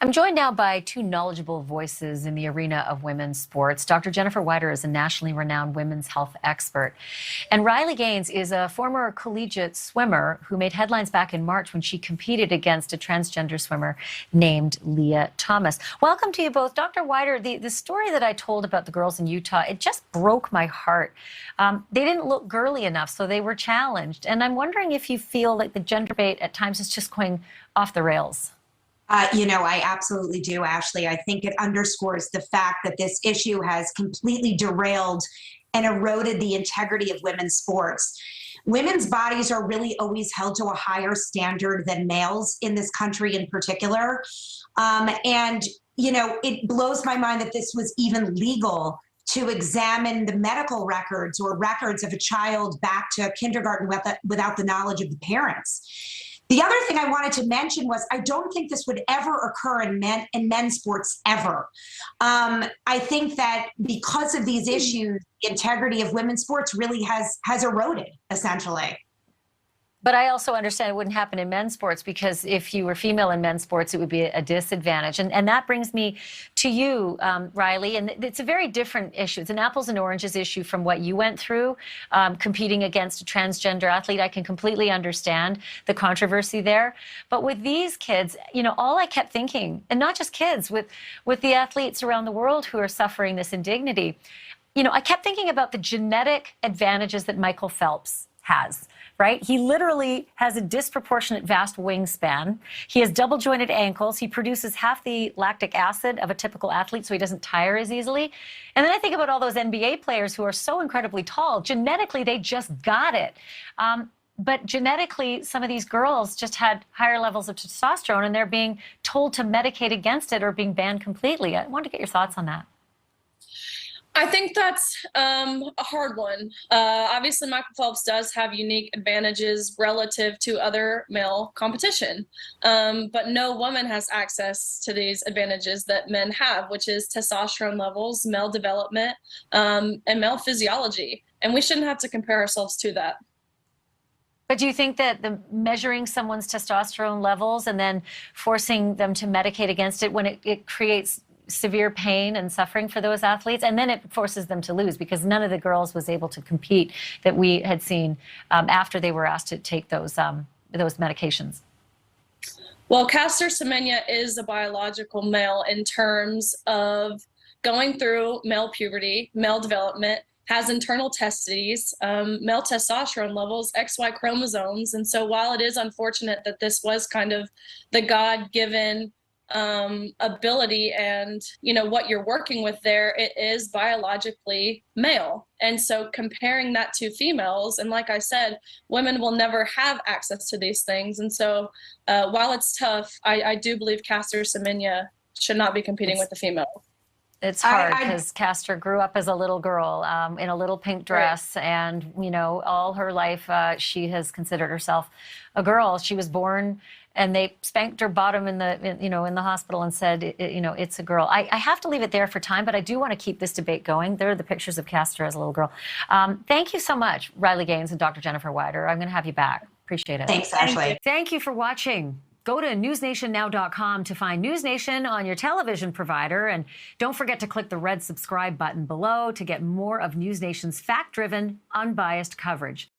I'm joined now by two knowledgeable voices in the arena of women's sports. Dr. Jennifer Weider is a nationally renowned women's health expert. And Riley Gaines is a former collegiate swimmer who made headlines back in March when she competed against a transgender swimmer named Leah Thomas. Welcome to you both. Dr. Weider, the story that I told about the girls in Utah, it just broke my heart. They didn't look girly enough, so they were challenged. And I'm wondering if you feel like the gender debate at times is just going off the rails. I absolutely do, Ashley. I think it underscores the fact that this issue has completely derailed and eroded the integrity of women's sports. Women's bodies are really always held to a higher standard than males in this country in particular. It blows my mind that this was even legal to examine the medical records or records of a child back to kindergarten without the knowledge of the parents. The other thing I wanted to mention was I don't think this would ever occur in men's sports ever. I think that because of these issues, the integrity of women's sports really has eroded, essentially. But I also understand it wouldn't happen in men's sports because if you were female in men's sports, it would be a disadvantage. And that brings me to you, Riley, and it's a very different issue. It's an apples and oranges issue from what you went through competing against a transgender athlete. I can completely understand the controversy there. But with these kids, all I kept thinking, and not just kids, with the athletes around the world who are suffering this indignity, I kept thinking about the genetic advantages that Michael Phelps has. Right? He literally has a disproportionate vast wingspan. He has double jointed ankles. He produces half the lactic acid of a typical athlete, so he doesn't tire as easily. And then I think about all those NBA players who are so incredibly tall. Genetically, they just got it. But genetically, some of these girls just had higher levels of testosterone, and they're being told to medicate against it or being banned completely. I wanted to get your thoughts on that. I think that's a hard one. Obviously, Michael Phelps does have unique advantages relative to other male competition, but no woman has access to these advantages that men have, which is testosterone levels, male development, and male physiology. And we shouldn't have to compare ourselves to that. But do you think that the measuring someone's testosterone levels and then forcing them to medicate against it when it creates severe pain and suffering for those athletes, and then it forces them to lose because none of the girls was able to compete that we had seen after they were asked to take those medications? Well, Caster Semenya is a biological male in terms of going through male puberty, male development, has internal testes, male testosterone levels, XY chromosomes. And so while it is unfortunate that this was kind of the God-given ability and what you're working with there, it is biologically male. And so comparing that to females, and like I said, women will never have access to these things. And so while it's tough, I do believe Caster Semenya should not be competing with the female. It's hard because Caster grew up as a little girl in a little pink dress, right. And all her life she has considered herself a girl. She was born and they spanked her bottom in the hospital and said, it's a girl. I have to leave it there for time, but I do want to keep this debate going. There are the pictures of Caster as a little girl. Thank you so much, Riley Gaines and Dr. Jennifer Weider. I'm going to have you back. Appreciate it. Thanks, Ashley. Thank you for watching. Go to newsnationnow.com to find NewsNation on your television provider. And don't forget to click the red subscribe button below to get more of NewsNation's fact-driven, unbiased coverage.